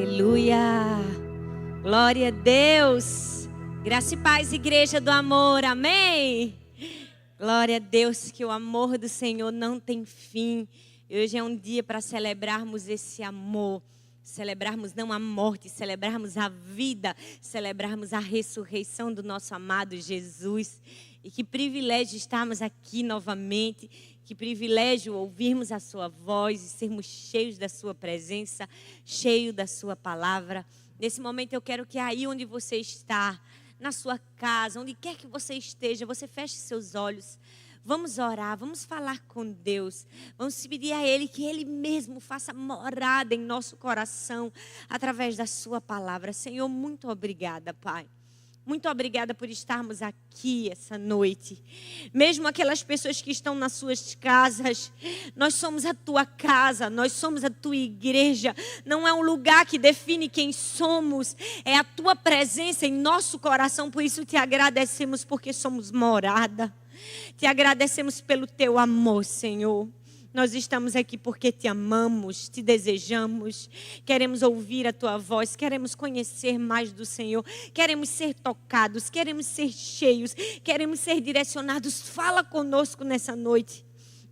Aleluia! Glória a Deus! Graça e paz, igreja do amor, amém? Glória a Deus, que o amor do Senhor não tem fim. Hoje é um dia para celebrarmos esse amor. Celebrarmos não a morte, celebrarmos a vida, celebrarmos a ressurreição do nosso amado Jesus. E que privilégio estarmos aqui novamente, que privilégio ouvirmos a sua voz e sermos cheios da sua presença, cheios da sua palavra. Nesse momento eu quero que aí onde você está, na sua casa, onde quer que você esteja, você feche seus olhos. Vamos orar, vamos falar com Deus, vamos pedir a Ele que Ele mesmo faça morada em nosso coração, através da sua palavra. Senhor, muito obrigada, Pai. Muito obrigada por estarmos aqui essa noite. Mesmo aquelas pessoas que estão nas suas casas, nós somos a tua casa, nós somos a tua igreja. Não é um lugar que define quem somos, é a tua presença em nosso coração. Por isso te agradecemos porque somos morada. Te agradecemos pelo teu amor, Senhor. Nós estamos aqui porque te amamos, te desejamos, queremos ouvir a tua voz, queremos conhecer mais do Senhor, queremos ser tocados, queremos ser cheios, queremos ser direcionados. Fala conosco nessa noite,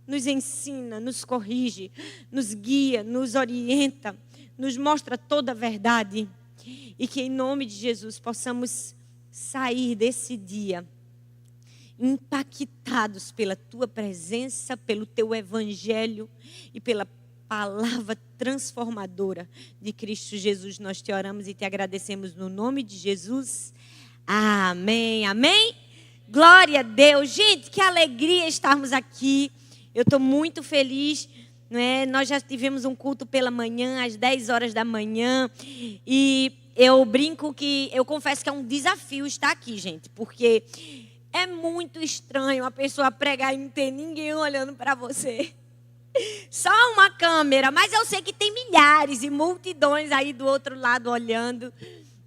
nos ensina, nos corrige, nos guia, nos orienta, nos mostra toda a verdade e que em nome de Jesus possamos sair desse dia impactados pela tua presença, pelo teu evangelho e pela palavra transformadora de Cristo Jesus. Nós te oramos e te agradecemos no nome de Jesus. Amém, amém. Glória a Deus. Gente, que alegria estarmos aqui. Eu estou muito feliz. Nós já tivemos um culto pela manhã, às 10 horas da manhã. E eu brinco que, eu confesso que é um desafio estar aqui, gente, porque é muito estranho a pessoa pregar e não ter ninguém olhando para você. Só uma câmera, mas eu sei que tem milhares e multidões aí do outro lado olhando.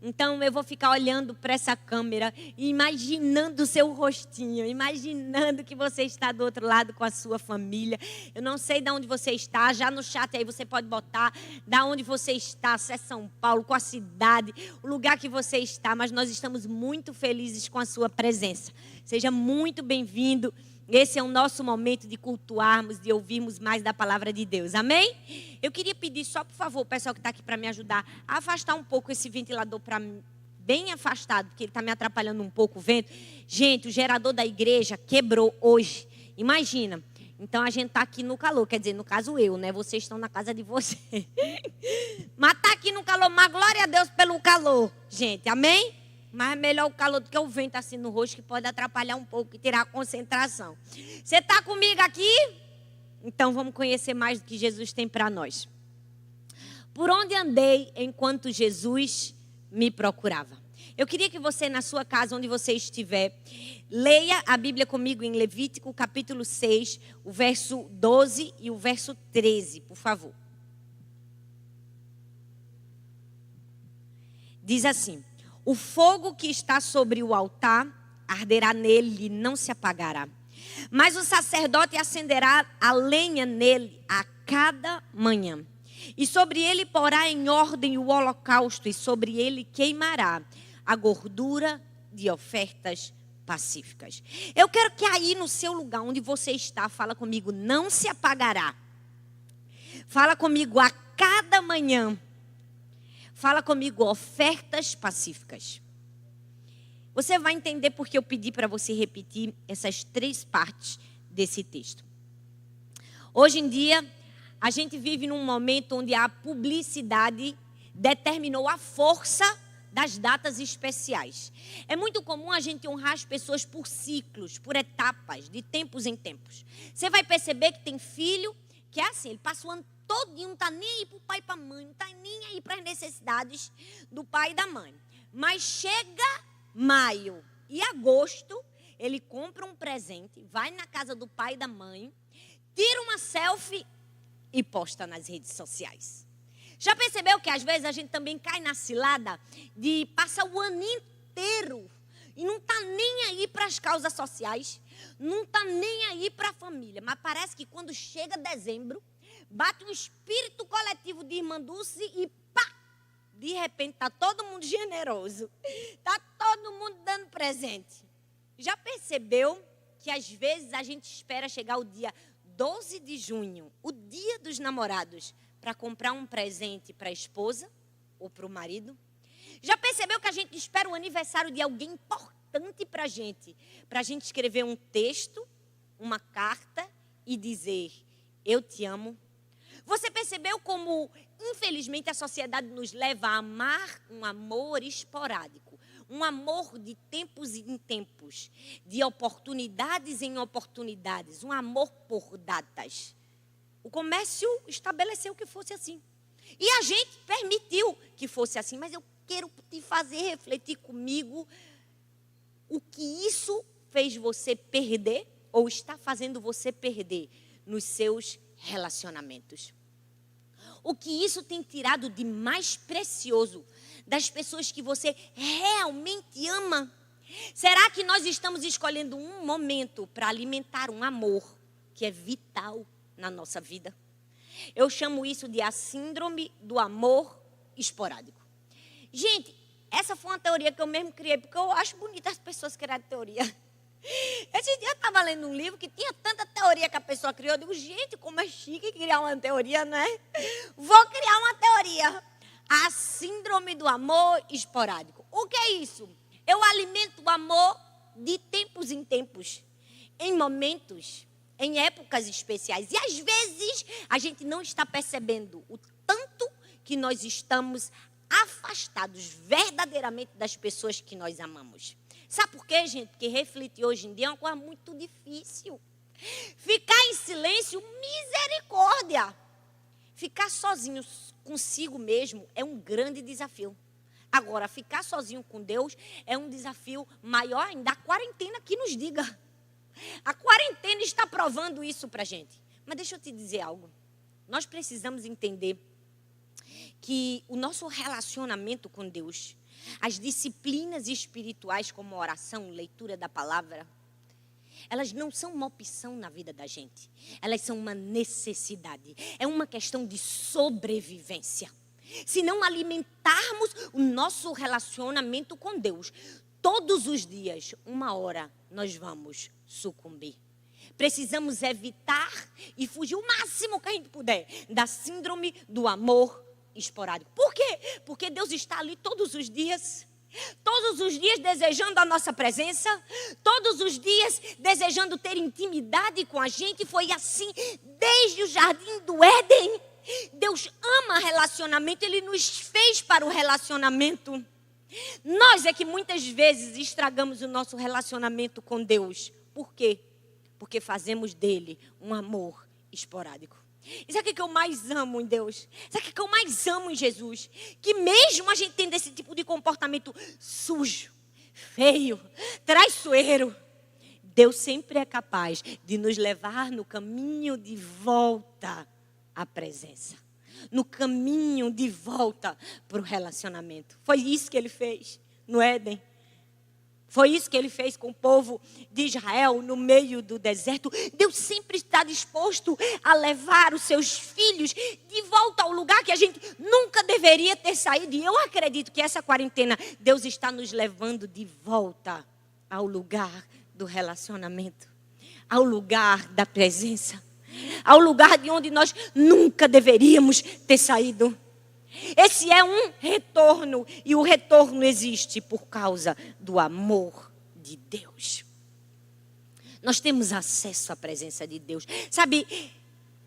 Então eu vou ficar olhando para essa câmera e imaginando o seu rostinho, imaginando que você está do outro lado com a sua família. Eu não sei de onde você está, já no chat aí você pode botar de onde você está, se é São Paulo, com a cidade, o lugar que você está, mas nós estamos muito felizes com a sua presença. Seja muito bem-vindo. Esse é o nosso momento de cultuarmos, de ouvirmos mais da palavra de Deus. Amém? Eu queria pedir só, por favor, o pessoal que está aqui para me ajudar, a afastar um pouco esse ventilador para bem afastado, porque ele está me atrapalhando um pouco o vento. Gente, o gerador da igreja quebrou hoje. Imagina. Então a gente está aqui no calor, quer dizer, no caso eu, né? Vocês estão na casa de vocês. Mas está aqui no calor, mas glória a Deus pelo calor, gente. Amém? Mas é melhor o calor do que o vento assim no rosto, que pode atrapalhar um pouco e tirar a concentração. Você está comigo aqui? Então vamos conhecer mais do que Jesus tem para nós. Por onde andei enquanto Jesus me procurava? Eu queria que você, na sua casa, onde você estiver, leia a Bíblia comigo em Levítico, capítulo 6, o verso 12 e o verso 13, por favor. Diz assim: o fogo que está sobre o altar arderá nele e não se apagará. Mas o sacerdote acenderá a lenha nele a cada manhã. E sobre ele porá em ordem o holocausto, e sobre ele queimará a gordura de ofertas pacíficas. Eu quero que aí no seu lugar, onde você está, fala comigo, não se apagará. Fala comigo, a cada manhã. Fala comigo, ofertas pacíficas. Você vai entender porque eu pedi para você repetir essas 3 partes desse texto. Hoje em dia, a gente vive num momento onde a publicidade determinou a força das datas especiais. É muito comum a gente honrar as pessoas por ciclos, por etapas, de tempos em tempos. Você vai perceber que tem filho que é assim, ele passa o ano todinho, não está nem aí para o pai e para a mãe, não está nem aí para as necessidades do pai e da mãe. Mas chega maio e agosto, ele compra um presente, vai na casa do pai e da mãe, tira uma selfie e posta nas redes sociais. Já percebeu que às vezes a gente também cai na cilada de passar o ano inteiro e não está nem aí para as causas sociais, não está nem aí para a família, mas parece que quando chega dezembro, bate um espírito coletivo de irmã Dulce e pá, De repente está todo mundo generoso. Está todo mundo dando presente. Já percebeu que às vezes a gente espera chegar o dia 12 de junho, o dia dos namorados, para comprar um presente para a esposa ou para o marido? Já percebeu que a gente espera o aniversário de alguém importante para a gente escrever um texto, uma carta e dizer, eu te amo? Você percebeu como, infelizmente, a sociedade nos leva a amar um amor esporádico, um amor de tempos em tempos, de oportunidades em oportunidades, um amor por datas. O comércio estabeleceu que fosse assim. E a gente permitiu que fosse assim, mas eu quero te fazer refletir comigo o que isso fez você perder ou está fazendo você perder nos seus relacionamentos. O que isso tem tirado de mais precioso das pessoas que você realmente ama? Será que nós estamos escolhendo um momento para alimentar um amor que é vital na nossa vida? Eu chamo isso de a síndrome do amor esporádico. Gente, essa foi uma teoria que eu mesmo criei, porque eu acho bonita as pessoas criarem teoria. Esse dia eu estava lendo um livro que tinha tanta teoria que a pessoa criou. Eu digo, gente, como é chique criar uma teoria, não é? Vou criar uma teoria. A síndrome do amor esporádico. O que é isso? Eu alimento o amor de tempos em tempos, em momentos, em épocas especiais. E às vezes a gente não está percebendo o tanto que nós estamos afastados verdadeiramente das pessoas que nós amamos. Sabe por quê, gente? Porque refletir hoje em dia é uma coisa muito difícil. Ficar em silêncio, misericórdia. Ficar sozinho consigo mesmo é um grande desafio. Agora, ficar sozinho com Deus é um desafio maior ainda. A quarentena que nos diga. A quarentena está provando isso para a gente. Mas deixa eu te dizer algo. Nós precisamos entender que o nosso relacionamento com Deus, as disciplinas espirituais como oração, leitura da palavra, elas não são uma opção na vida da gente. Elas são uma necessidade. É uma questão de sobrevivência. Se não alimentarmos o nosso relacionamento com Deus, todos os dias, uma hora, nós vamos sucumbir. Precisamos evitar e fugir o máximo que a gente puder da síndrome do amor esporádico. Por quê? Porque Deus está ali todos os dias desejando a nossa presença, todos os dias desejando ter intimidade com a gente. Foi assim desde o jardim do Éden. Deus ama relacionamento, Ele nos fez para o relacionamento. Nós é que muitas vezes estragamos o nosso relacionamento com Deus. Por quê? Porque fazemos dele um amor esporádico. E sabe o que eu mais amo em Deus? Sabe o que eu mais amo em Jesus? Que mesmo a gente tendo esse tipo de comportamento sujo, feio, traiçoeiro, Deus sempre é capaz de nos levar no caminho de volta à presença. No caminho de volta para o relacionamento. Foi isso que Ele fez no Éden. Foi isso que Ele fez com o povo de Israel no meio do deserto. Deus sempre está disposto a levar os seus filhos de volta ao lugar que a gente nunca deveria ter saído. E eu acredito que essa quarentena, Deus está nos levando de volta ao lugar do relacionamento, ao lugar da presença, ao lugar de onde nós nunca deveríamos ter saído. Esse é um retorno, e o retorno existe por causa do amor de Deus. Nós temos acesso à presença de Deus. Sabe,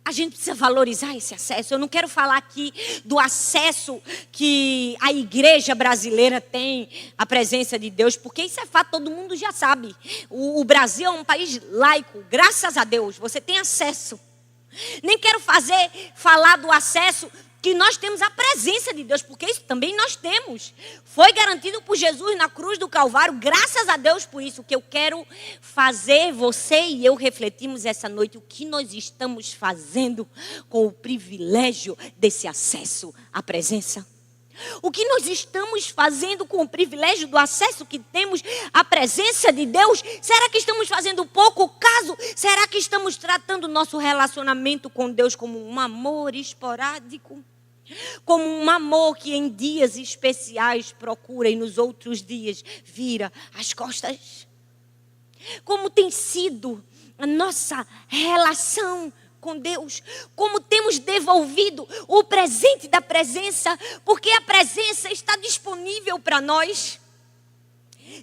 a gente precisa valorizar esse acesso. Eu não quero falar aqui do acesso que a igreja brasileira tem à presença de Deus, porque isso é fato, todo mundo já sabe. O Brasil é um país laico, graças a Deus, você tem acesso. Nem quero falar do acesso que nós temos a presença de Deus, porque isso também nós temos. Foi garantido por Jesus na cruz do Calvário, graças a Deus por isso. O que eu quero fazer, você e eu refletimos essa noite, o que nós estamos fazendo com o privilégio desse acesso à presença. O que nós estamos fazendo com o privilégio do acesso que temos à presença de Deus? Será que estamos fazendo pouco caso? Será que estamos tratando o nosso relacionamento com Deus como um amor esporádico? Como um amor que em dias especiais procura e nos outros dias vira as costas. Como tem sido a nossa relação com Deus, como temos devolvido o presente da presença, porque a presença está disponível para nós.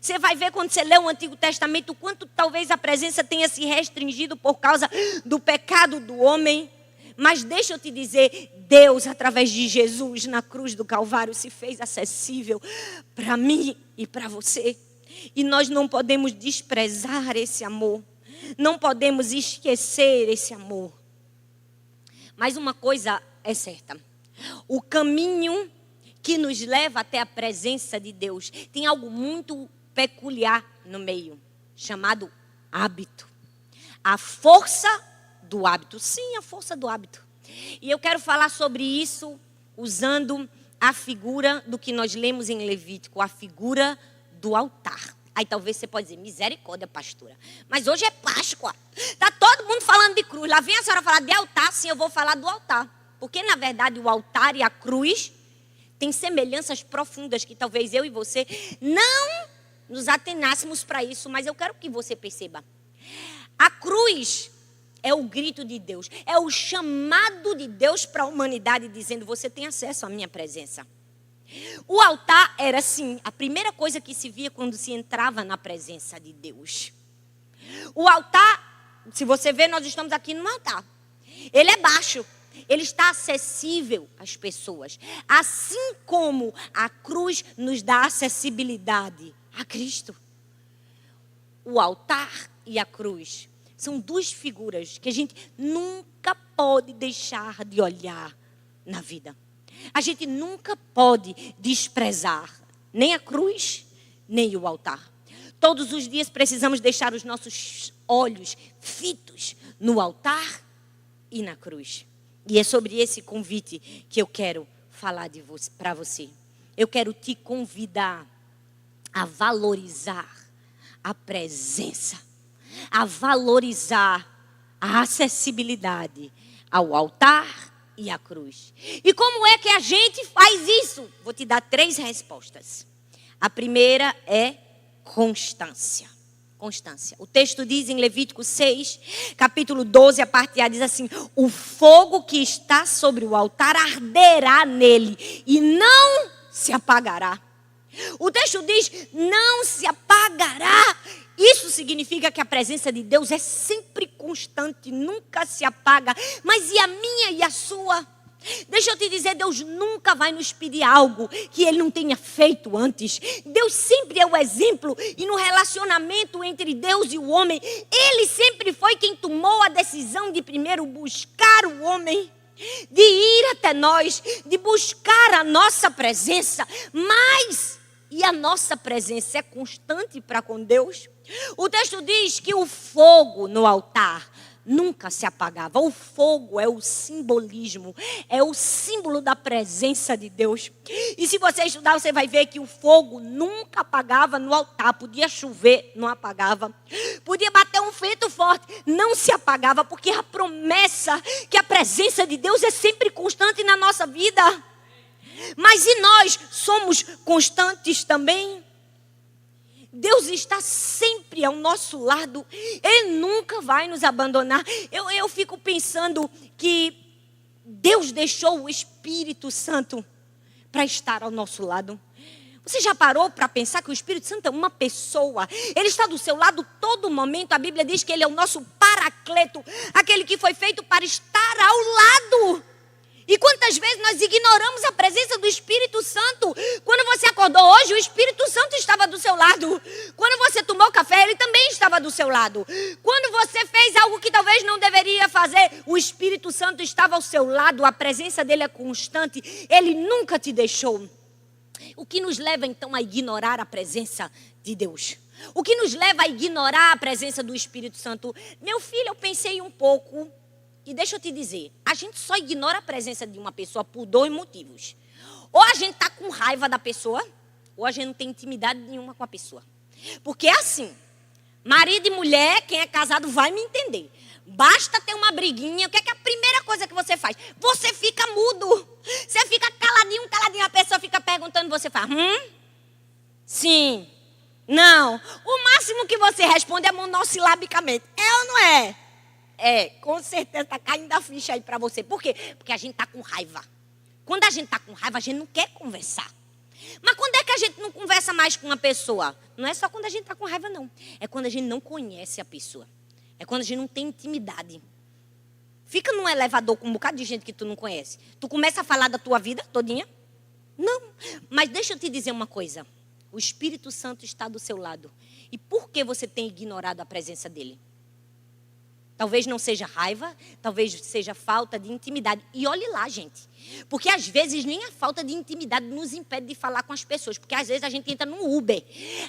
Você vai ver quando você lê o Antigo Testamento, o quanto talvez a presença tenha se restringido por causa do pecado do homem. Mas deixa eu te dizer, Deus, através de Jesus na cruz do Calvário, se fez acessível para mim e para você. E nós não podemos desprezar esse amor. Não podemos esquecer esse amor. Mas uma coisa é certa. O caminho que nos leva até a presença de Deus tem algo muito peculiar no meio, chamado hábito. A força do hábito. Sim, a força do hábito. E eu quero falar sobre isso usando a figura do que nós lemos em Levítico, a figura do altar. Aí talvez você pode dizer, misericórdia, pastora. Mas hoje é Páscoa. Está todo mundo falando de cruz. Lá vem a senhora falar de altar, sim, eu vou falar do altar. Porque, na verdade, o altar e a cruz têm semelhanças profundas que talvez eu e você não nos atenássemos para isso. Mas eu quero que você perceba. A cruz é o grito de Deus. É o chamado de Deus para a humanidade, dizendo, você tem acesso à minha presença. O altar era, sim, a primeira coisa que se via quando se entrava na presença de Deus. O altar, se você ver, nós estamos aqui no altar. Ele é baixo, ele está acessível às pessoas. Assim como a cruz nos dá acessibilidade a Cristo. O altar e a cruz são duas figuras que a gente nunca pode deixar de olhar na vida. A gente nunca pode desprezar nem a cruz, nem o altar. Todos os dias precisamos deixar os nossos olhos fitos no altar e na cruz. E é sobre esse convite que eu quero falar para você. Eu quero te convidar a valorizar a presença, a valorizar a acessibilidade ao altar e a cruz. E como é que a gente faz isso? Vou te dar 3 respostas. A primeira é constância. Constância. O texto diz em Levítico 6, capítulo 12, a parte A, diz assim: o fogo que está sobre o altar arderá nele e não se apagará. O texto diz, não se apagará. Isso significa que a presença de Deus é sempre constante, nunca se apaga. Mas e a minha e a sua? Deixa eu te dizer, Deus nunca vai nos pedir algo que Ele não tenha feito antes. Deus sempre é o exemplo. E no relacionamento entre Deus e o homem, Ele sempre foi quem tomou a decisão de primeiro buscar o homem, de ir até nós, de buscar a nossa presença. Mas, e a nossa presença é constante para com Deus? O texto diz que o fogo no altar nunca se apagava. O fogo é o simbolismo, é o símbolo da presença de Deus. E se você estudar, você vai ver que o fogo nunca apagava no altar. Podia chover, não apagava. Podia bater um vento forte, não se apagava, porque a promessa que a presença de Deus é sempre constante na nossa vida. Mas e nós somos constantes também? Deus está sempre ao nosso lado. Ele nunca vai nos abandonar. Eu fico pensando que Deus deixou o Espírito Santo para estar ao nosso lado. Você já parou para pensar que o Espírito Santo é uma pessoa? Ele está do seu lado todo momento. A Bíblia diz que ele é o nosso paracleto, aquele que foi feito para estar ao lado. E quantas vezes nós ignoramos a presença do Espírito Santo? Quando você acordou hoje, o Espírito Santo estava do seu lado. Quando você tomou café, ele também estava do seu lado. Quando você fez algo que talvez não deveria fazer, o Espírito Santo estava ao seu lado. A presença dele é constante. Ele nunca te deixou. O que nos leva então a ignorar a presença de Deus? O que nos leva a ignorar a presença do Espírito Santo? Meu filho, eu pensei um pouco. E deixa eu te dizer, a gente só ignora a presença de uma pessoa por 2 motivos. Ou a gente está com raiva da pessoa, ou a gente não tem intimidade nenhuma com a pessoa. Porque é assim, marido e mulher, quem é casado vai me entender. Basta ter uma briguinha, o que é a primeira coisa que você faz? Você fica mudo. Você fica faz, sim, não. O máximo que você responde é monossilabicamente. É ou não é? É, com certeza está caindo a ficha aí para você. Por quê? Porque a gente está com raiva. Quando a gente está com raiva, a gente não quer conversar. Mas quando é que a gente não conversa mais com uma pessoa? Não é só quando a gente está com raiva, não. É quando a gente não conhece a pessoa. É quando a gente não tem intimidade. Fica num elevador com um bocado de gente que tu não conhece. Tu começa a falar da tua vida todinha? Não. Mas deixa eu te dizer uma coisa. O Espírito Santo está do seu lado. E por que você tem ignorado a presença dele? Talvez não seja raiva, talvez seja falta de intimidade. E olhe lá, gente. Porque às vezes nem a falta de intimidade nos impede de falar com as pessoas. Porque às vezes a gente entra num Uber.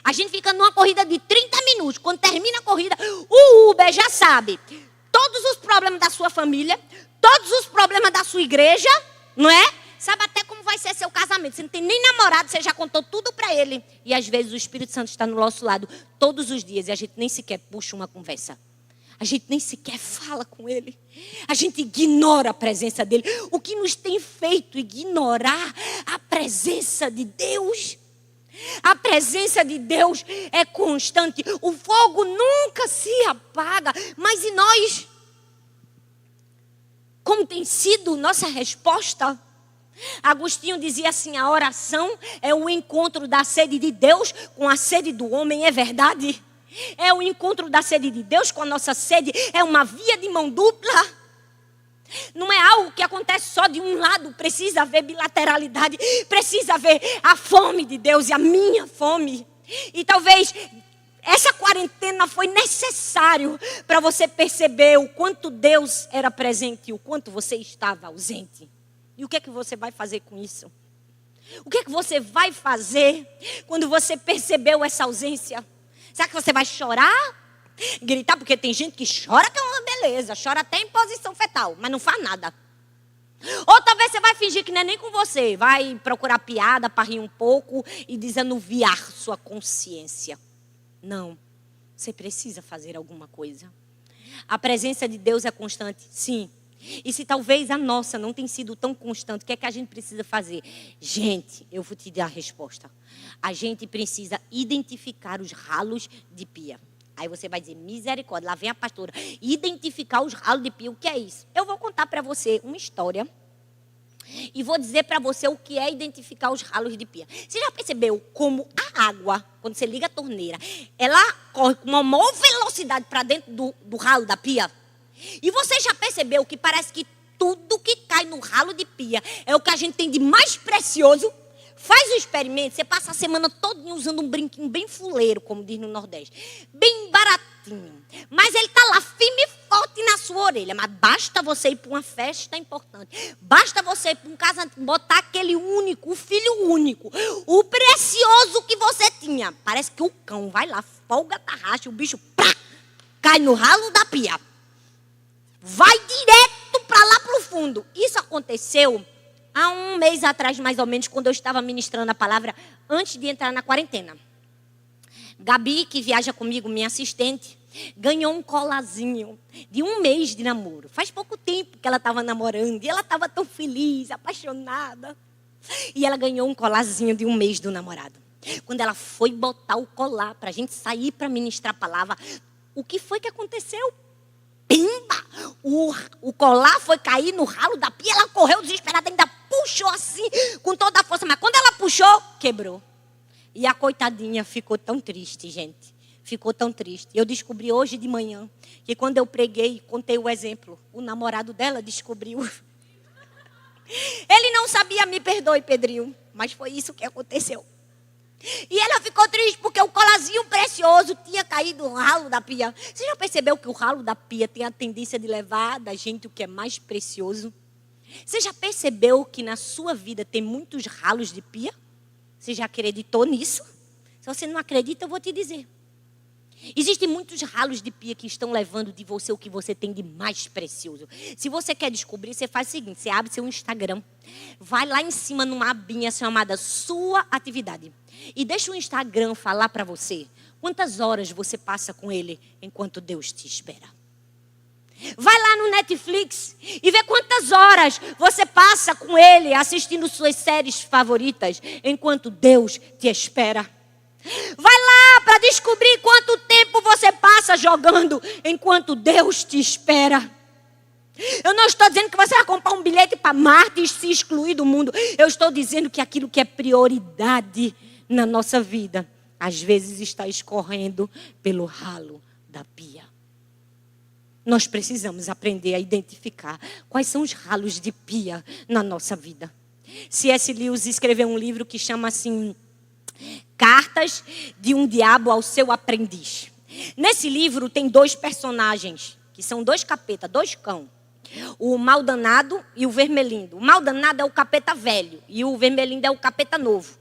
A gente fica numa corrida de 30 minutos. Quando termina a corrida, o Uber já sabe todos os problemas da sua família, todos os problemas da sua igreja, não é? Sabe até como vai ser seu casamento. Você não tem nem namorado, você já contou tudo para ele. E às vezes o Espírito Santo está no nosso lado todos os dias e a gente nem sequer puxa uma conversa. A gente nem sequer fala com ele. A gente ignora a presença dele. O que nos tem feito ignorar a presença de Deus? A presença de Deus é constante. O fogo nunca se apaga. Mas e nós? Como tem sido nossa resposta? Agostinho dizia assim, a oração é o encontro da sede de Deus com a sede do homem, é verdade? É o encontro da sede de Deus com a nossa sede, é uma via de mão dupla. Não é algo que acontece só de um lado, precisa haver bilateralidade, precisa haver a fome de Deus e a minha fome. E talvez essa quarentena foi necessário para você perceber o quanto Deus era presente e o quanto você estava ausente. E o que é que você vai fazer com isso? O que é que você vai fazer quando você percebeu essa ausência? Será que você vai chorar? Gritar? Porque tem gente que chora que é uma beleza. Chora até em posição fetal, mas não faz nada. Ou talvez você vai fingir que não é nem com você. Vai procurar piada para rir um pouco e desanuviar sua consciência. Não. Você precisa fazer alguma coisa. A presença de Deus é constante? Sim. E se talvez a nossa não tenha sido tão constante, o que é que a gente precisa fazer? Gente, eu vou te dar a resposta. A gente precisa identificar os ralos de pia. Aí você vai dizer, misericórdia, lá vem a pastora. Identificar os ralos de pia, o que é isso? Eu vou contar para você uma história e vou dizer para você o que é identificar os ralos de pia. Você já percebeu como a água, quando você liga a torneira, ela corre com uma maior velocidade para dentro do ralo da pia? E você já percebeu que parece que tudo que cai no ralo de pia é o que a gente tem de mais precioso? Faz o experimento, você passa a semana toda usando um brinquinho bem fuleiro, como diz no Nordeste. Bem baratinho. Mas ele está lá firme e forte na sua orelha. Mas basta você ir para uma festa importante. Basta você ir para um casamento, botar aquele único, o filho único. O precioso que você tinha. Parece que o cão vai lá, folga a tarraxa, o bicho pá, cai no ralo da pia. Vai direto para lá para o fundo. Isso aconteceu há um mês atrás, mais ou menos, quando eu estava ministrando a palavra, antes de entrar na quarentena. Gabi, que viaja comigo, minha assistente, ganhou um colazinho de um mês de namoro. Faz pouco tempo que ela estava namorando e ela estava tão feliz, apaixonada. E ela ganhou um colazinho de um mês do namorado. Quando ela foi botar o colar para a gente sair para ministrar a palavra, o que foi que aconteceu? Pimba! O colar foi cair no ralo da pia, ela correu desesperada, ainda puxou assim, com toda a força. Mas quando ela puxou, quebrou. E a coitadinha ficou tão triste, gente. Ficou tão triste. Eu descobri hoje de manhã que quando eu preguei, contei o exemplo, o namorado dela descobriu. Ele não sabia, me perdoe, Pedrinho, mas foi isso que aconteceu. E ela ficou triste porque o colazinho precioso tinha caído no ralo da pia. Você já percebeu que o ralo da pia tem a tendência de levar da gente o que é mais precioso? Você já percebeu que na sua vida tem muitos ralos de pia? Você já acreditou nisso? Se você não acredita, eu vou te dizer. Existem muitos ralos de pia que estão levando de você o que você tem de mais precioso. Se você quer descobrir, você faz o seguinte, você abre seu Instagram, vai lá em cima numa abinha chamada Sua Atividade e deixa o Instagram falar para você quantas horas você passa com ele enquanto Deus te espera. Vai lá no Netflix e vê quantas horas você passa com ele assistindo suas séries favoritas, enquanto Deus te espera. Vai lá para descobrir quanto tempo você passa jogando, enquanto Deus te espera. Eu não estou dizendo que você vai comprar um bilhete para Marte e se excluir do mundo. Eu estou dizendo que aquilo que é prioridade na nossa vida, às vezes está escorrendo pelo ralo da pia. Nós precisamos aprender a identificar quais são os ralos de pia na nossa vida. C.S. Lewis escreveu um livro que chama assim, Cartas de um Diabo ao Seu Aprendiz. Nesse livro tem 2 personagens, que são 2 capetas, 2 cão. O mal danado e o vermelindo. O mal danado é o capeta velho e o vermelindo é o capeta novo.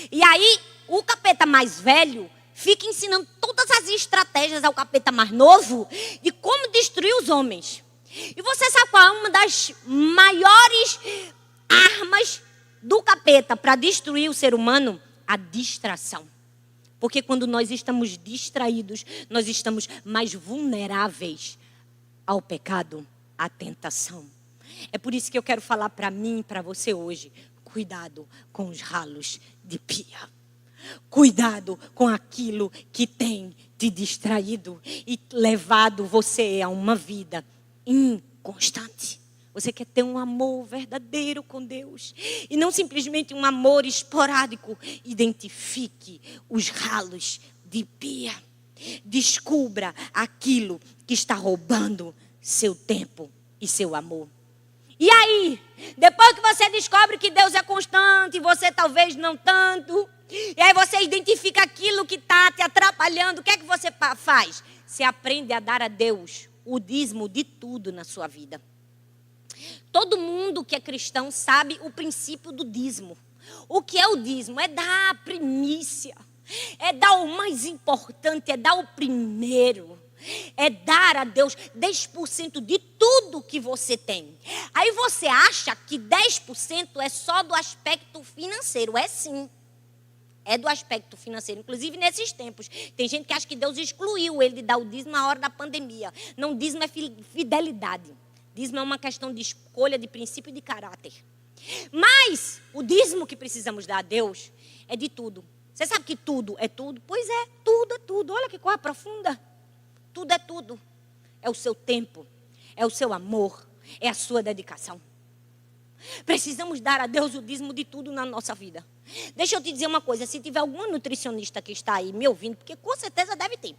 E aí, o capeta mais velho fica ensinando todas as estratégias ao capeta mais novo de como destruir os homens. E você sabe qual é uma das maiores armas do capeta para destruir o ser humano? A distração. Porque quando nós estamos distraídos, nós estamos mais vulneráveis ao pecado, à tentação. É por isso que eu quero falar para mim e para você hoje. Cuidado com os ralos de pia. Cuidado com aquilo que tem te distraído e levado você a uma vida inconstante. Você quer ter um amor verdadeiro com Deus e não simplesmente um amor esporádico. Identifique os ralos de pia. Descubra aquilo que está roubando seu tempo e seu amor. E aí, depois que você descobre que Deus é constante, você talvez não tanto, e aí você identifica aquilo que está te atrapalhando, o que é que você faz? Você aprende a dar a Deus o dízimo de tudo na sua vida. Todo mundo que é cristão sabe o princípio do dízimo. O que é o dízimo? É dar a primícia, é dar o mais importante, é dar o primeiro. É dar a Deus 10% de tudo que você tem. Aí você acha que 10% é só do aspecto financeiro. É sim. É do aspecto financeiro. Inclusive nesses tempos. Tem gente que acha que Deus excluiu ele de dar o dízimo na hora da pandemia. Não, dízimo é fidelidade. Dízimo é uma questão de escolha, de princípio e de caráter. Mas o dízimo que precisamos dar a Deus é de tudo. Você sabe que tudo é tudo? Pois é, tudo é tudo. Olha que coisa profunda. Tudo é tudo. É o seu tempo, é o seu amor, é a sua dedicação. Precisamos dar a Deus o dízimo de tudo na nossa vida. Deixa eu te dizer uma coisa, se tiver alguma nutricionista que está aí me ouvindo, porque com certeza deve ter.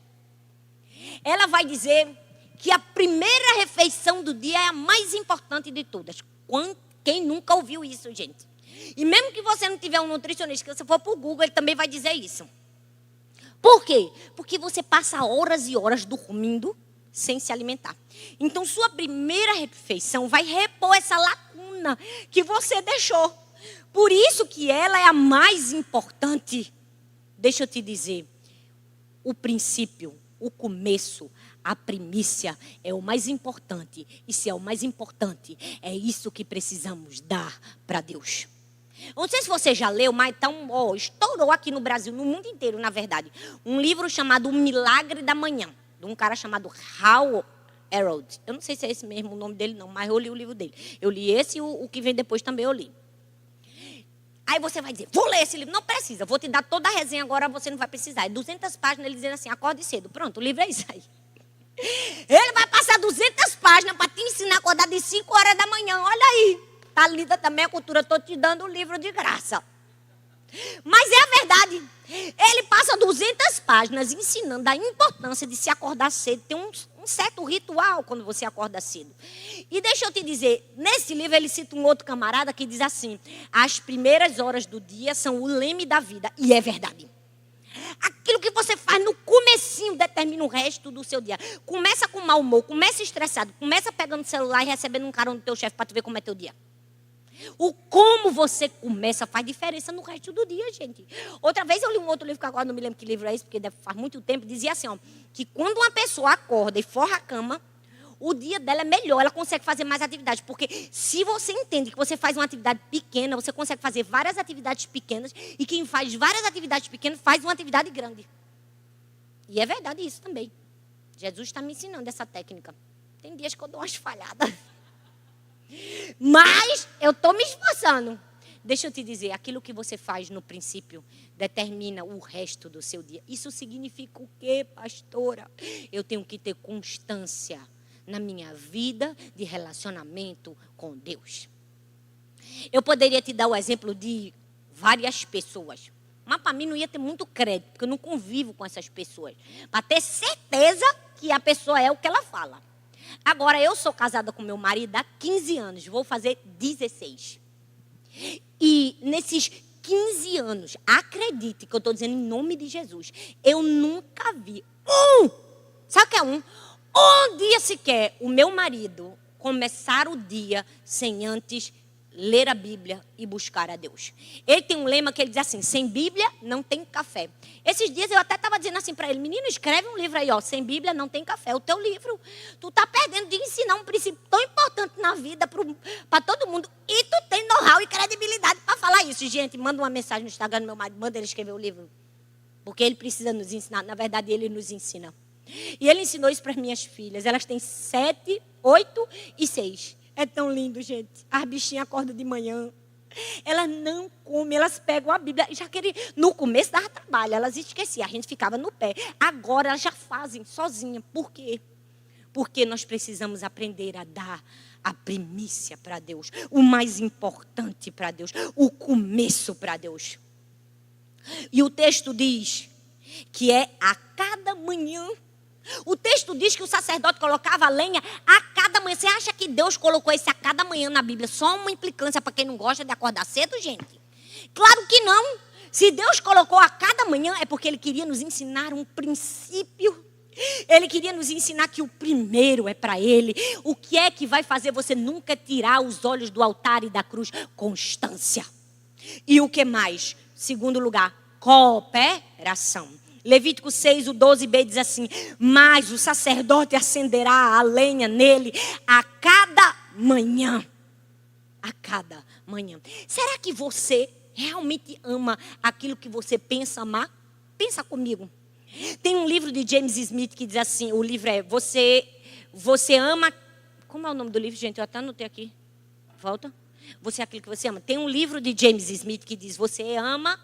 Ela vai dizer que a primeira refeição do dia é a mais importante de todas. Quem nunca ouviu isso, gente? E mesmo que você não tiver um nutricionista, que você for para o Google, ele também vai dizer isso. Por quê? Porque você passa horas e horas dormindo sem se alimentar. Então, sua primeira refeição vai repor essa lacuna que você deixou. Por isso que ela é a mais importante. Deixa eu te dizer, o princípio, o começo, a primícia é o mais importante. E se é o mais importante, é isso que precisamos dar para Deus. Não sei se você já leu, mas então, estourou aqui no Brasil, no mundo inteiro, na verdade. Um livro chamado O Milagre da Manhã, de um cara chamado Hal Elrod. Eu não sei se é esse mesmo o nome dele, não, mas eu li o livro dele. Eu li esse e o que vem depois também eu li. Aí você vai dizer, vou ler esse livro. Não precisa, vou te dar toda a resenha agora, você não vai precisar. É 200 páginas, ele dizendo assim, acorde cedo. Pronto, o livro é isso aí. Ele vai passar 200 páginas para te ensinar a acordar de 5 horas da manhã. Olha aí. Está lida também a cultura, estou te dando o livro de graça. Mas é a verdade. Ele passa 200 páginas ensinando a importância de se acordar cedo. Tem um certo ritual quando você acorda cedo. E deixa eu te dizer, nesse livro ele cita um outro camarada que diz assim, as primeiras horas do dia são o leme da vida. E é verdade. Aquilo que você faz no comecinho determina o resto do seu dia. Começa com mau humor, começa estressado, começa pegando o celular e recebendo um carão do teu chefe para tu ver como é teu dia. O como você começa faz diferença no resto do dia, gente. Outra vez eu li um outro livro, que agora não me lembro que livro é esse, porque faz muito tempo, dizia assim, ó, que quando uma pessoa acorda e forra a cama, o dia dela é melhor, ela consegue fazer mais atividades. Porque se você entende que você faz uma atividade pequena, você consegue fazer várias atividades pequenas, e quem faz várias atividades pequenas faz uma atividade grande. E é verdade isso também. Jesus está me ensinando essa técnica. Tem dias que eu dou umas falhadas. Mas eu estou me esforçando. Deixa eu te dizer, aquilo que você faz no princípio determina o resto do seu dia. Isso significa o quê, pastora? Eu tenho que ter constância na minha vida de relacionamento com Deus. Eu poderia te dar o exemplo de várias pessoas, mas para mim não ia ter muito crédito, porque eu não convivo com essas pessoas, para ter certeza que a pessoa é o que ela fala. Agora, eu sou casada com meu marido há 15 anos, vou fazer 16. E nesses 15 anos, acredite que eu estou dizendo em nome de Jesus, eu nunca vi sabe o que é um dia sequer o meu marido começar o dia sem antes ler a Bíblia e buscar a Deus. Ele tem um lema que ele diz assim: sem Bíblia não tem café. Esses dias eu até estava dizendo assim para ele: menino, escreve um livro aí, ó, sem Bíblia não tem café. O teu livro, tu tá perdendo de ensinar um princípio tão importante na vida para todo mundo, e tu tem know-how e credibilidade para falar isso. Gente, manda uma mensagem no Instagram do meu marido, manda ele escrever o livro, porque ele precisa nos ensinar. Na verdade, ele nos ensina. E ele ensinou isso para as minhas filhas. Elas têm 7, 8 e 6. É tão lindo, gente. As bichinhas acordam de manhã. Elas não comem, elas pegam a Bíblia. Já queriam. No começo dava trabalho, elas esqueciam. A gente ficava no pé. Agora elas já fazem sozinha. Por quê? Porque nós precisamos aprender a dar a primícia para Deus. O mais importante para Deus. O começo para Deus. E o texto diz que é a cada manhã. O texto diz que o sacerdote colocava a lenha a cada manhã. Você acha que Deus colocou esse a cada manhã na Bíblia? Só uma implicância para quem não gosta de acordar cedo, gente? Claro que não. Se Deus colocou a cada manhã, é porque Ele queria nos ensinar um princípio. Ele queria nos ensinar que o primeiro é para Ele. O que é que vai fazer você nunca tirar os olhos do altar e da cruz? Constância. E o que mais? Segundo lugar, cooperação. Levítico 6, o 12b diz assim: mas o sacerdote acenderá a lenha nele a cada manhã. A cada manhã. Será que você realmente ama aquilo que você pensa amar? Pensa comigo. Tem um livro de James Smith que diz assim, o livro é Você ama... Como é o nome do livro, gente? Eu até anotei aqui. Volta. Você é aquilo que você ama. Tem um livro de James Smith que diz: você ama...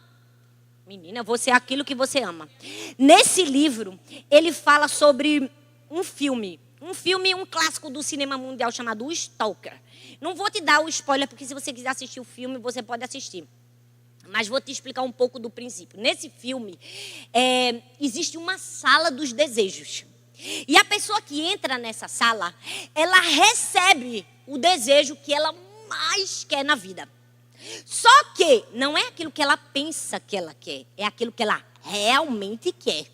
Menina, você é aquilo que você ama. Nesse livro, ele fala sobre um filme, um clássico do cinema mundial chamado O Stalker. Não vou te dar o spoiler, porque se você quiser assistir o filme, você pode assistir. Mas vou te explicar um pouco do princípio. Nesse filme, existe uma sala dos desejos. E a pessoa que entra nessa sala, ela recebe o desejo que ela mais quer na vida. Só que não é aquilo que ela pensa que ela quer, é aquilo que ela realmente quer.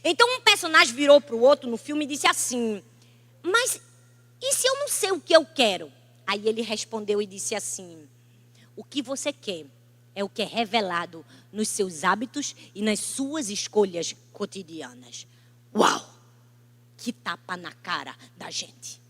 Então um personagem virou para o outro no filme e disse assim: mas e se eu não sei o que eu quero? Aí ele respondeu e disse assim: o que você quer é o que é revelado nos seus hábitos e nas suas escolhas cotidianas. Uau! Que tapa na cara da gente.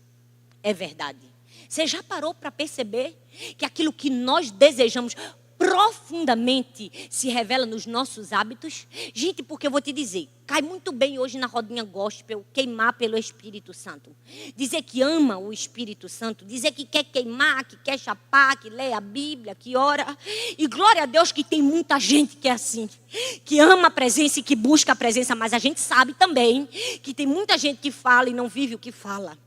É verdade. Você já parou para perceber que aquilo que nós desejamos profundamente se revela nos nossos hábitos? Gente, porque eu vou te dizer, cai muito bem hoje na rodinha gospel queimar pelo Espírito Santo. Dizer que ama o Espírito Santo, dizer que quer queimar, que quer chapar, que lê a Bíblia, que ora. E glória a Deus que tem muita gente que é assim, que ama a presença e que busca a presença, mas a gente sabe também que tem muita gente que fala e não vive o que fala.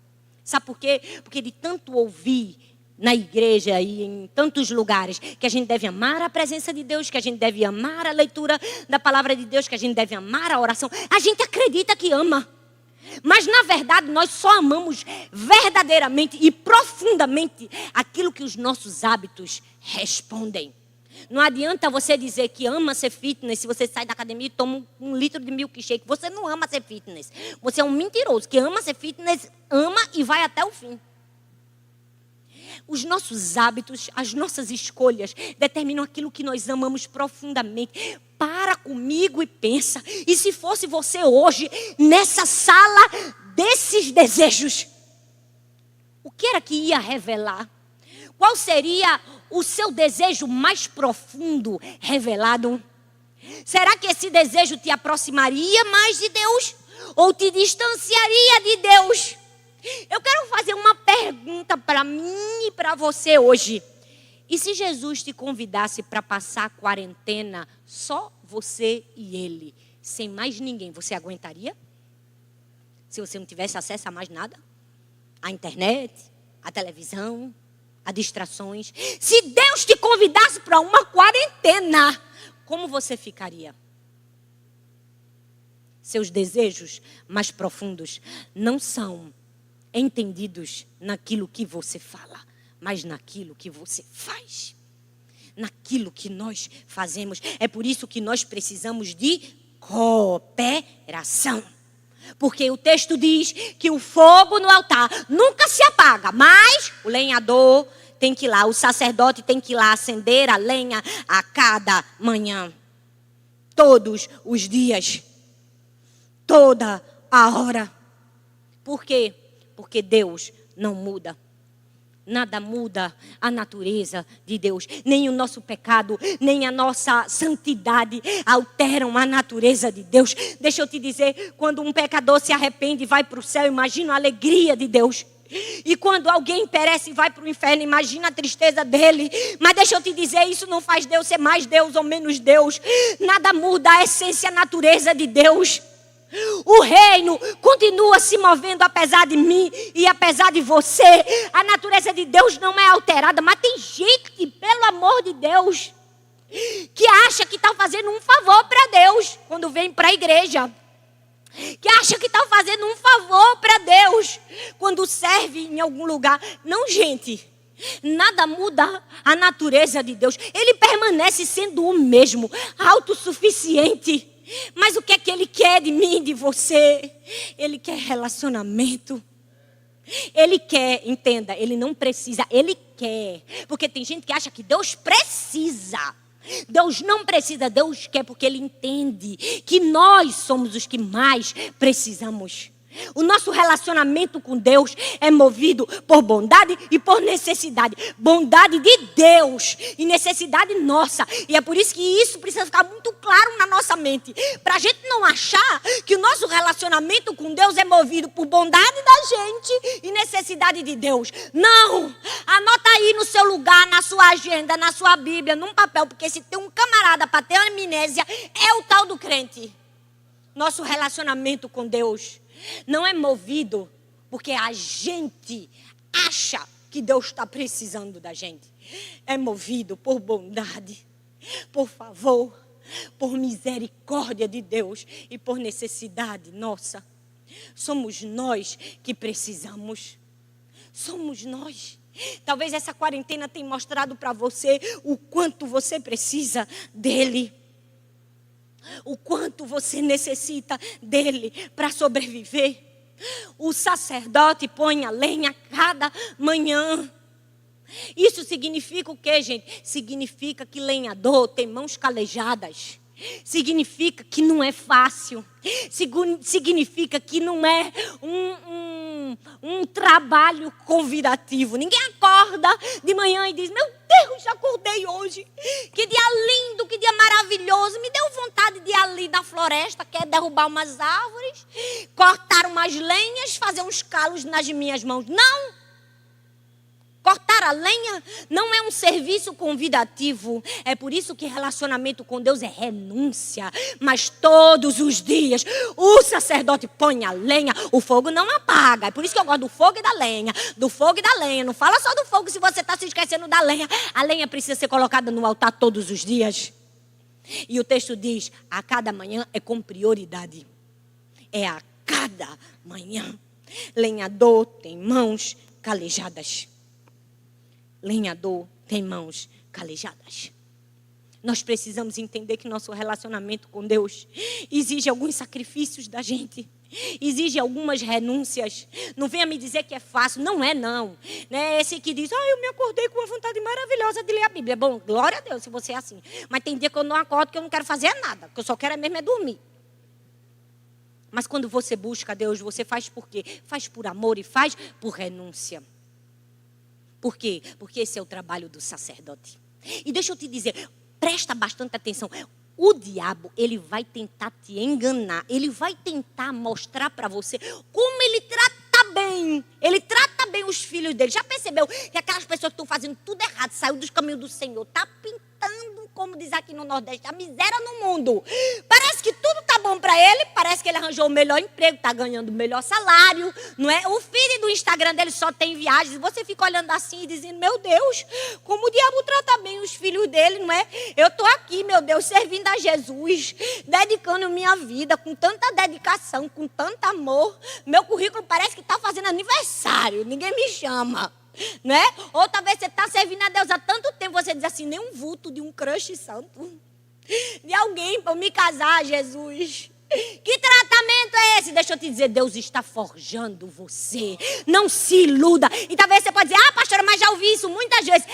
Sabe por quê? Porque de tanto ouvir na igreja e em tantos lugares que a gente deve amar a presença de Deus, que a gente deve amar a leitura da palavra de Deus, que a gente deve amar a oração, a gente acredita que ama. Mas na verdade nós só amamos verdadeiramente e profundamente aquilo que os nossos hábitos respondem. Não adianta você dizer que ama ser fitness se você sai da academia e toma um litro de milkshake. Você não ama ser fitness. Você é um mentiroso que ama ser fitness, ama e vai até o fim. Os nossos hábitos, as nossas escolhas determinam aquilo que nós amamos profundamente. Para comigo e pensa. E se fosse você hoje nessa sala desses desejos, o que era que ia revelar? Qual seria o seu desejo mais profundo revelado? Será que esse desejo te aproximaria mais de Deus? Ou te distanciaria de Deus? Eu quero fazer uma pergunta para mim e para você hoje. E se Jesus te convidasse para passar a quarentena só você e ele, sem mais ninguém, você aguentaria? Se você não tivesse acesso a mais nada? A internet, a televisão, a distrações. Se Deus te convidasse para uma quarentena, como você ficaria? Seus desejos mais profundos não são entendidos naquilo que você fala, mas naquilo que você faz. Naquilo que nós fazemos. É por isso que nós precisamos de cooperação. Porque o texto diz que o fogo no altar nunca se apaga, mas o lenhador tem que ir lá, o sacerdote tem que ir lá acender a lenha a cada manhã. Todos os dias. Toda a hora. Por quê? Porque Deus não muda. Nada muda a natureza de Deus. Nem o nosso pecado, nem a nossa santidade alteram a natureza de Deus. Deixa eu te dizer, quando um pecador se arrepende e vai para o céu, imagina a alegria de Deus. E quando alguém perece e vai para o inferno, imagina a tristeza dele. Mas deixa eu te dizer, isso não faz Deus ser mais Deus ou menos Deus. Nada muda a essência, a natureza de Deus. O reino continua se movendo apesar de mim e apesar de você. A natureza de Deus não é alterada. Mas tem gente, pelo amor de Deus, que acha que está fazendo um favor para Deus quando vem para a igreja. Que acha que está fazendo um favor para Deus quando serve em algum lugar. Não, gente. Nada muda a natureza de Deus. Ele permanece sendo o mesmo, autossuficiente. Mas o que é que Ele quer de mim, de você? Ele quer relacionamento. Ele quer, entenda, Ele não precisa, Ele quer. Porque tem gente que acha que Deus precisa. Deus não precisa, Deus quer porque Ele entende que nós somos os que mais precisamos. O nosso relacionamento com Deus é movido por bondade e por necessidade. Bondade de Deus e necessidade nossa. E é por isso que isso precisa ficar muito claro na nossa mente. Para a gente não achar que o nosso relacionamento com Deus é movido por bondade da gente e necessidade de Deus. Não! Anota aí no seu lugar, na sua agenda, na sua Bíblia, num papel. Porque se tem um camarada para ter amnésia, é o tal do crente. Nosso relacionamento com Deus não é movido porque a gente acha que Deus está precisando da gente. É movido por bondade, por favor, por misericórdia de Deus e por necessidade nossa. Somos nós que precisamos. Somos nós. Talvez essa quarentena tenha mostrado para você o quanto você precisa dele. O quanto você necessita dele para sobreviver. O sacerdote põe a lenha cada manhã. Isso significa o quê, gente? Significa que lenhador tem mãos calejadas. Significa que não é fácil. Significa que não é um trabalho convidativo. Ninguém acorda de manhã e diz: meu Deus, já acordei hoje. Que dia lindo, que dia maravilhoso. Me deu vontade de ir ali da floresta, quer derrubar umas árvores, cortar umas lenhas, fazer uns calos nas minhas mãos. Não! Cortar a lenha não é um serviço convidativo. É por isso que relacionamento com Deus é renúncia. Mas todos os dias o sacerdote põe a lenha. O fogo não apaga. É por isso que eu gosto do fogo e da lenha. Do fogo e da lenha. Não fala só do fogo se você está se esquecendo da lenha. A lenha precisa ser colocada no altar todos os dias. E o texto diz: a cada manhã é com prioridade. É a cada manhã. Lenhador tem mãos calejadas. Lenhador tem mãos calejadas. Nós precisamos entender que nosso relacionamento com Deus exige alguns sacrifícios da gente. Exige algumas renúncias. Não venha me dizer que é fácil. Não é, não. Né? Esse que diz: eu me acordei com uma vontade maravilhosa de ler a Bíblia. Bom, glória a Deus se você é assim. Mas tem dia que eu não acordo, que eu não quero fazer nada. Que eu só quero mesmo é dormir. Mas quando você busca Deus, você faz por quê? Faz por amor e faz por renúncia. Por quê? Porque esse é o trabalho do sacerdote. E deixa eu te dizer, presta bastante atenção. O diabo, ele vai tentar te enganar. Ele vai tentar mostrar para você como ele trata bem bem. Ele trata bem os filhos dele. Já percebeu que aquelas pessoas que estão fazendo tudo errado, saiu dos caminhos do Senhor, tá pintando, como diz aqui no Nordeste, a miséria no mundo. Parece que tudo tá bom para ele, parece que ele arranjou o melhor emprego, tá ganhando o melhor salário, não é? O feed do Instagram dele só tem viagens. Você fica olhando assim e dizendo, meu Deus, como o diabo trata bem os filhos dele, não é? Eu tô aqui, meu Deus, servindo a Jesus, dedicando minha vida com tanta dedicação, com tanto amor. Meu currículo parece que tá fazendo aniversário, ninguém me chama. Né? Ou talvez você está servindo a Deus há tanto tempo, você diz assim, nem um vulto de um crush santo, de alguém para me casar, Jesus. Que tratamento é esse? Deixa eu te dizer, Deus está forjando você. Não se iluda. E talvez você pode dizer, pastora, mas já ouvi isso muitas vezes.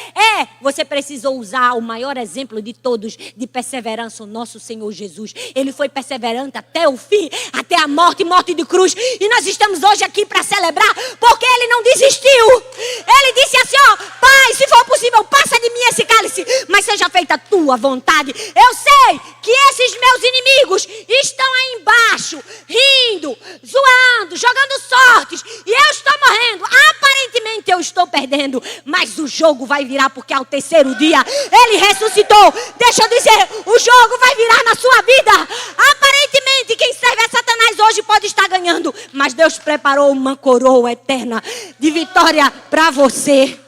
Você precisou usar o maior exemplo de todos de perseverança, o nosso Senhor Jesus. Ele foi perseverante até o fim, até a morte, morte de cruz. E nós estamos hoje aqui para celebrar, porque Ele não desistiu. Ele disse assim, Pai, se for possível, passa de mim esse cálice, mas seja feita a tua vontade. Eu sei que esses meus inimigos estão aí embaixo, rindo, zoando, jogando sortes, e eu estou morrendo. Aparentemente eu estou perdendo, mas o jogo vai virar, porque ao terceiro dia Ele ressuscitou. Deixa eu dizer, o jogo vai virar na sua vida. Aparentemente quem serve a Satanás hoje pode estar ganhando, mas Deus preparou uma coroa eterna de vitória para você.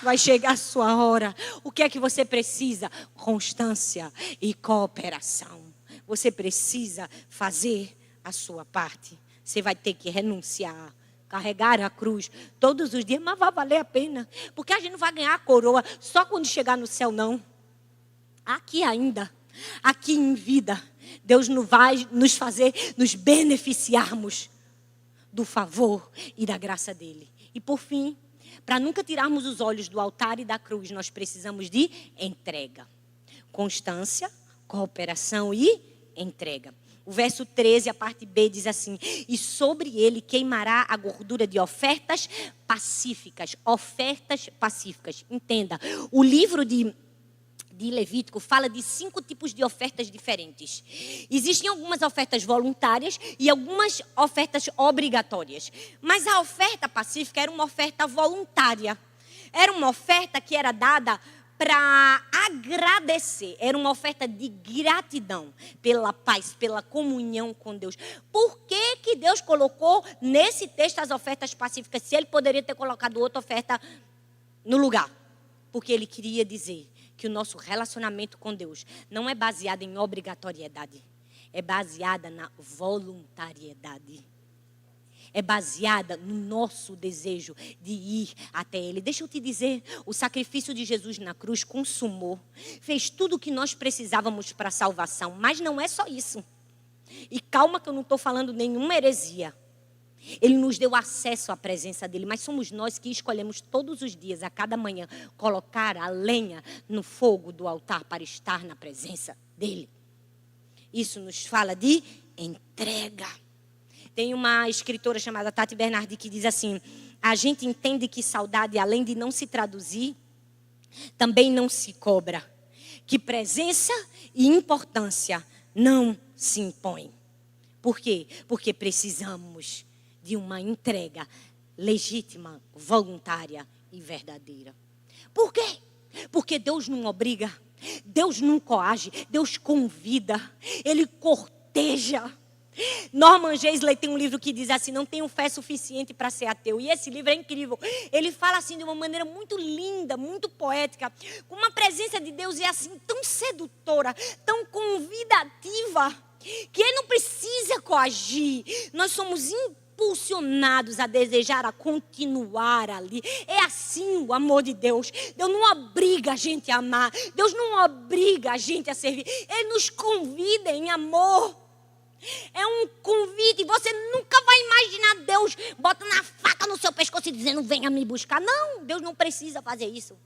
Vai chegar a sua hora. O que é que você precisa? Constância e cooperação. Você precisa fazer a sua parte. Você vai ter que renunciar, carregar a cruz todos os dias, mas vai valer a pena. Porque a gente não vai ganhar a coroa só quando chegar no céu, não. Aqui ainda, aqui em vida, Deus não vai nos fazer nos beneficiarmos do favor e da graça dEle. E por fim, para nunca tirarmos os olhos do altar e da cruz, nós precisamos de entrega. Constância, cooperação e entrega. O verso 13, a parte B, diz assim: e sobre ele queimará a gordura de ofertas pacíficas. Ofertas pacíficas. Entenda, o livro de Levítico fala de 5 tipos de ofertas diferentes. Existem algumas ofertas voluntárias e algumas ofertas obrigatórias. Mas a oferta pacífica era uma oferta voluntária. Era uma oferta que era dada para agradecer. Era uma oferta de gratidão pela paz, pela comunhão com Deus. Por que Deus colocou nesse texto as ofertas pacíficas, se Ele poderia ter colocado outra oferta no lugar? Porque Ele queria dizer que o nosso relacionamento com Deus não é baseado em obrigatoriedade, é baseada na voluntariedade. É baseada no nosso desejo de ir até Ele. Deixa eu te dizer, o sacrifício de Jesus na cruz consumou, fez tudo o que nós precisávamos para a salvação, mas não é só isso. E calma que eu não estou falando nenhuma heresia. Ele nos deu acesso à presença dEle, mas somos nós que escolhemos todos os dias, a cada manhã, colocar a lenha no fogo do altar para estar na presença dEle. Isso nos fala de entrega. Tem uma escritora chamada Tati Bernardi que diz assim: a gente entende que saudade, além de não se traduzir, também não se cobra. Que presença e importância não se impõem. Por quê? Porque precisamos de uma entrega legítima, voluntária e verdadeira. Por quê? Porque Deus não obriga, Deus não coage, Deus convida, Ele corteja. Norman Geisler tem um livro que diz assim: não tenho fé suficiente para ser ateu. E esse livro é incrível. Ele fala assim de uma maneira muito linda, muito poética, com uma presença de Deus assim tão sedutora, tão convidativa, que Ele não precisa coagir. Nós somos impulsionados a desejar, a continuar ali. É assim o amor de Deus. Deus não obriga a gente a amar, Deus não obriga a gente a servir. Ele nos convida em amor. É um convite. Você nunca vai imaginar Deus botando a faca no seu pescoço e dizendo: venha me buscar. Não, Deus não precisa fazer isso.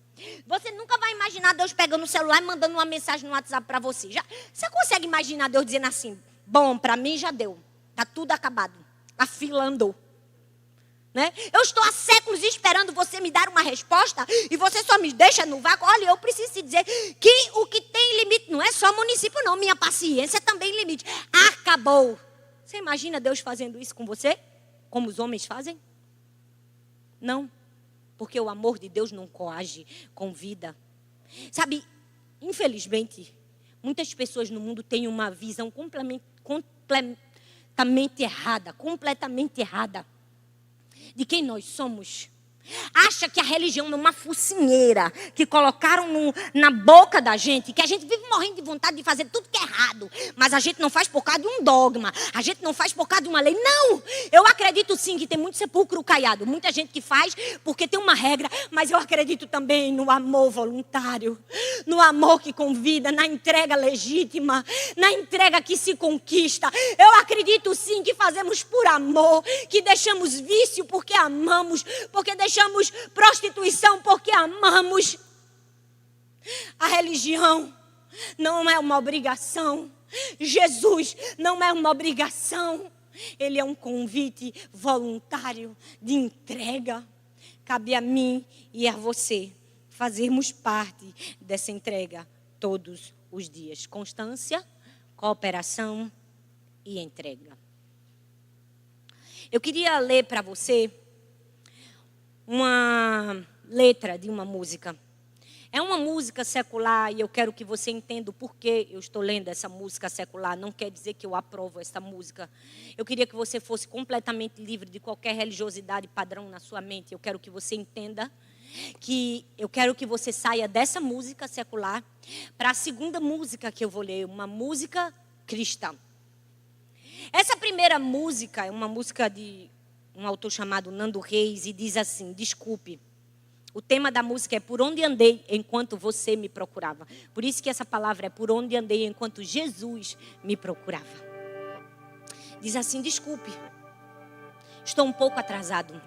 Você nunca vai imaginar Deus pegando o celular e mandando uma mensagem no WhatsApp para você. Você consegue imaginar Deus dizendo assim: bom, para mim já deu, está tudo acabado, a fila andou, né? Eu estou há séculos esperando você me dar uma resposta e você só me deixa no vácuo. Olha, eu preciso te dizer que o que tem limite não é só município não, minha paciência também limite. Acabou. Você imagina Deus fazendo isso com você? Como os homens fazem? Não, porque o amor de Deus não coage com vida. Sabe, infelizmente, muitas pessoas no mundo têm uma visão completamente errada de quem nós somos. Acha que a religião é uma focinheira que colocaram na boca da gente, que a gente vive morrendo de vontade de fazer tudo que é errado, mas a gente não faz por causa de um dogma, a gente não faz por causa de uma lei. Não, eu acredito sim que tem muito sepulcro caiado, muita gente que faz porque tem uma regra, mas eu acredito também no amor voluntário, no amor que convida, na entrega legítima, na entrega que se conquista. Eu acredito sim que fazemos por amor, que deixamos vício porque amamos, porque deixamos prostituição porque amamos. A religião não é uma obrigação. Jesus não é uma obrigação. Ele é um convite voluntário de entrega. Cabe a mim e a você fazermos parte dessa entrega todos os dias. Constância, cooperação e entrega. Eu queria ler para você uma letra de uma música. É uma música secular e eu quero que você entenda o porquê eu estou lendo essa música secular. Não quer dizer que eu aprovo essa música. Eu queria que você fosse completamente livre de qualquer religiosidade padrão na sua mente. Eu quero que você entenda que eu quero que você saia dessa música secular para a segunda música que eu vou ler, uma música cristã. Essa primeira música é uma música de um autor chamado Nando Reis e diz assim: desculpe. O tema da música é por onde andei enquanto você me procurava. Por isso que essa palavra é por onde andei enquanto Jesus me procurava. Diz assim: desculpe, estou um pouco atrasado,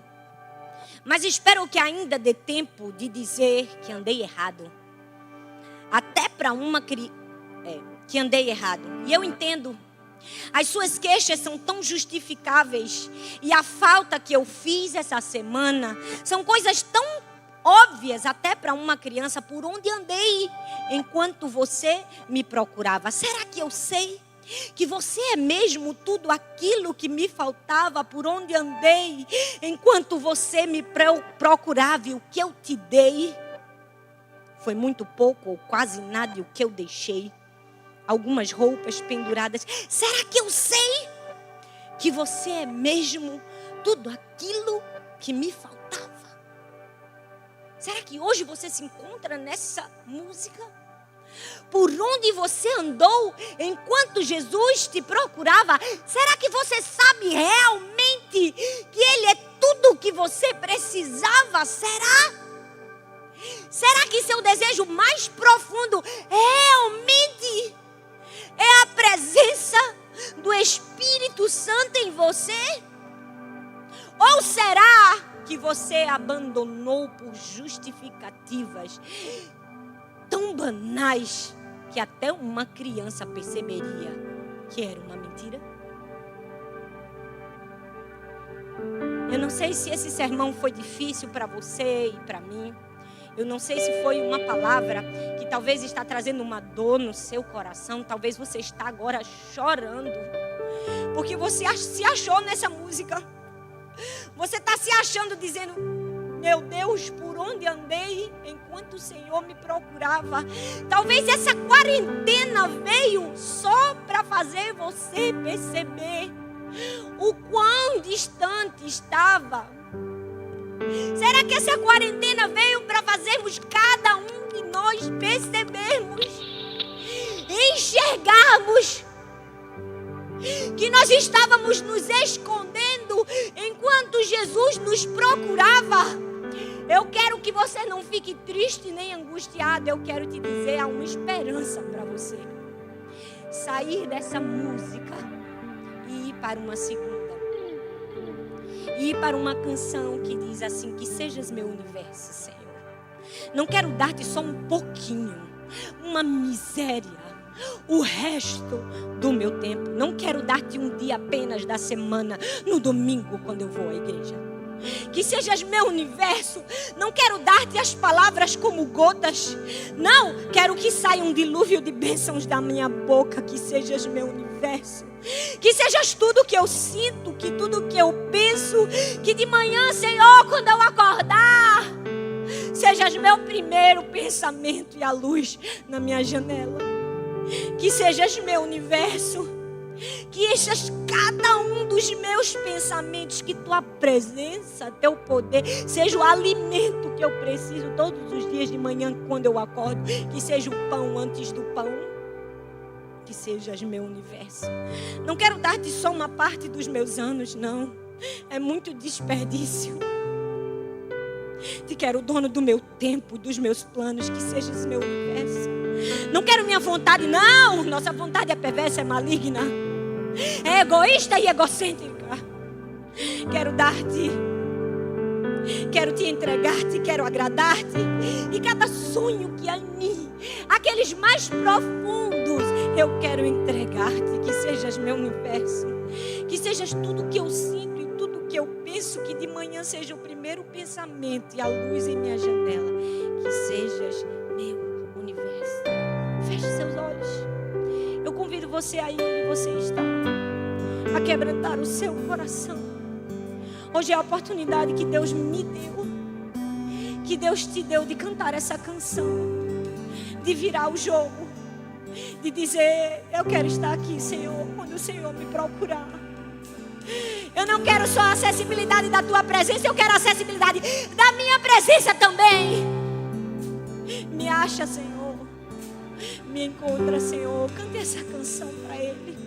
mas espero que ainda dê tempo de dizer que andei errado. Até para uma que andei errado. E eu entendo. As suas queixas são tão justificáveis. E a falta que eu fiz essa semana são coisas tão óbvias até para uma criança. Por onde andei enquanto você me procurava? Será que eu sei que você é mesmo tudo aquilo que me faltava? Por onde andei enquanto você me procurava? E o que eu te dei foi muito pouco ou quase nada. E o que eu deixei? Algumas roupas penduradas. Será que eu sei que você é mesmo tudo aquilo que me faltava? Será que hoje você se encontra nessa música? Por onde você andou enquanto Jesus te procurava? Será que você sabe realmente que Ele é tudo o que você precisava? Será? Será que seu desejo mais profundo realmente é a presença do Espírito Santo em você? Ou será que você abandonou por justificativas tão banais que até uma criança perceberia que era uma mentira? Eu não sei se esse sermão foi difícil para você e para mim. Eu não sei se foi uma palavra que talvez está trazendo uma dor no seu coração. Talvez você está agora chorando porque você se achou nessa música. Você está se achando dizendo: meu Deus, por onde andei enquanto o Senhor me procurava? Talvez essa quarentena veio só para fazer você perceber o quão distante estava. Será que essa quarentena veio para fazermos cada um de nós percebermos, enxergarmos que nós estávamos nos escondendo enquanto Jesus nos procurava? Eu quero que você não fique triste nem angustiado. Eu quero te dizer, há uma esperança para você. Sair dessa música e ir para uma segunda. E ir para uma canção que diz assim: que sejas meu universo, Senhor. Não quero dar-te só um pouquinho, uma miséria, o resto do meu tempo. Não quero dar-te um dia apenas da semana, no domingo quando eu vou à igreja. Que sejas meu universo. Não quero dar-te as palavras como gotas. Não, quero que saia um dilúvio de bênçãos da minha boca. Que sejas meu universo. universo. Que sejas tudo que eu sinto, que tudo que eu penso, que de manhã, Senhor, quando eu acordar, sejas meu primeiro pensamento e a luz na minha janela. Que sejas meu universo. Que enchas cada um dos meus pensamentos. Que tua presença, teu poder, seja o alimento que eu preciso todos os dias de manhã quando eu acordo. Que seja o pão antes do pão. Que sejas meu universo. Não quero dar-te só uma parte dos meus anos, não. É muito desperdício. Te quero o dono do meu tempo, dos meus planos. Que sejas meu universo. Não quero minha vontade, não. Nossa vontade é perversa, é maligna. É egoísta e egocêntrica. Quero dar-te. Quero te entregar-te, quero agradar-te. E cada sonho que há em mim, aqueles mais profundos, eu quero entregar-te. Que sejas meu universo. Que sejas tudo que eu sinto e tudo que eu penso. Que de manhã seja o primeiro pensamento e a luz em minha janela. Que sejas meu universo. Feche seus olhos. Eu convido você aí onde você está a quebrantar o seu coração. Hoje é a oportunidade que Deus me deu, que Deus te deu de cantar essa canção, de virar o jogo, de dizer: eu quero estar aqui, Senhor, quando o Senhor me procurar. Eu não quero só a acessibilidade da tua presença, eu quero a acessibilidade da minha presença também. Me acha, Senhor. Me encontra, Senhor. Cante essa canção para Ele.